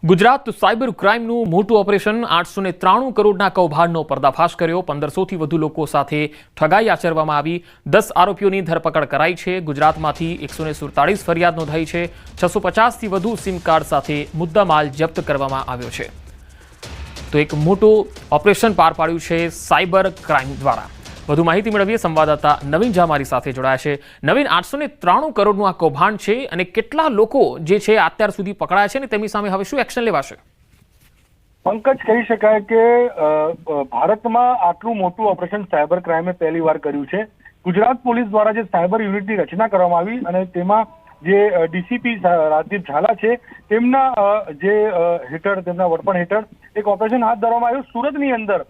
Gujarat cyber ક્રાઇમનું મોટું operation 893 કરોડના કૌભાંડનો પર્દાફાશ કર્યો। 1500થી વધુ લોકો સાથે ઠગાઈ આચરવામાં આવી। 10 આરોપીઓની ધરપકડ કરાઈ છે। ગુજરાતમાંથી 147 ફરિયાદ નોંધાઈ છે। 650થી વધુ સિમ કાર્ડ સાથે મુદ્દામાલ જપ્ત કરવામાં આવ્યો છે। તો એક મોટું ઓપરેશન પાર પાડ્યું છે સાયબર ક્રાઇમ દ્વારા। વધુ માહિતી મેળવીએ સંવાદદાતા નવીન ઝા મારી સાથે જોડાયા છે। નવીન, 893 કરોડનું આ કૌભાંડ છે અને કેટલા લોકો જે છે અત્યાર સુધી પકડાયા છે અને તેમની સામે હવે શું એક્શન લેવાશે? પંકજ, કહી શકાય કે ભારતમાં આટલું મોટું ઓપરેશન સાયબર ક્રાઇમે પહેલી વાર કર્યું છે। ગુજરાત પોલીસ દ્વારા જે સાયબર યુનિટની રચના કરવામાં આવી અને તેમાં જે ડીસીપી રાજદીપ ઝાલા છે તેમના જે હેઠળ, તેમના વડપણ હેઠળ એક ઓપરેશન હાથ ધરવામાં આવ્યું। સુરતની અંદર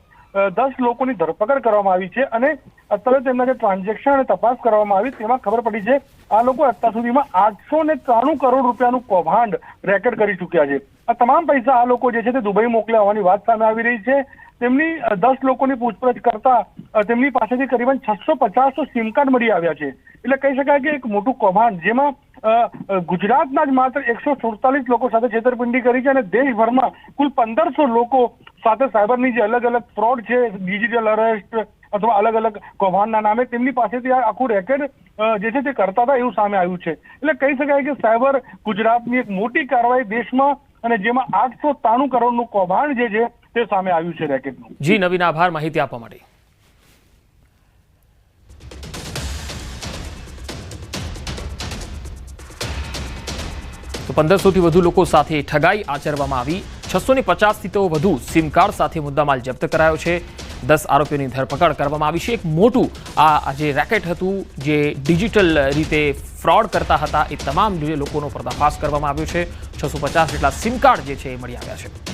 10 લોકોની ધરપકડ કરવામાં આવી છે અને અત્યારે તેમના જે ટ્રાન્ઝેક્શન અને તપાસ કરવામાં આવી તેમાં ખબર પડી છે આ લોકો અત્યાર સુધીમાં 893 કરોડ રૂપિયાનું કૌભાંડ રેકેટ કરી ચૂક્યા છે। આ તમામ પૈસા આ લોકો જે છે તે દુબઈ મોકલ્યા હોવાની વાત સામે આવી રહી છે। તેમની 10 લોકોની પૂછપરછ કરતા તેમની પાસેથી કરીબન 650 સિમ કાર્ડ મળી આવ્યા છે। એટલે કહી શકાય કે એક મોટું કૌભાંડ જેમાં ગુજરાતના જ માત્ર 147 લોકો સાથે છેતરપિંડી કરી છે અને દેશભરમાં કુલ 1500 લોકો સાથે સાયબરની જે અલગ અલગ ફ્રોડ છે, ડિજિટલ અરેસ્ટ અથવા અલગ અલગ કૌભાંડના નામે તેમની પાસેથી આ આખું રેકેટ જે છે તે કરતા હતા એવું સામે આવ્યું છે। એટલે કહી શકાય કે સાયબર ગુજરાતની એક મોટી કાર્યવાહી દેશમાં અને જેમાં 893 કરોડનું કૌભાંડ જે છે તે સામે આવ્યું છે રેકેટનું। જી નવીન, આભાર માહિતી આપવા માટે। તો 1500થી વધુ લોકો સાથે ઠગાઈ આચરવામાં આવી। 650થી તો વધુ સિમ કાર્ડ સાથે મુદ્દામાલ જપ્ત કરાયો છે। 10 આરોપીઓની ધરપકડ કરવામાં આવી છે। એક મોટું આ જે રેકેટ હતું, જે ડિજિટલ રીતે ફ્રોડ કરતા હતા, એ તમામ લોકોનો પર્દાફાશ કરવામાં આવ્યો છે। 650 જેટલા સિમ કાર્ડ જે છે એ મળી આવ્યા છે।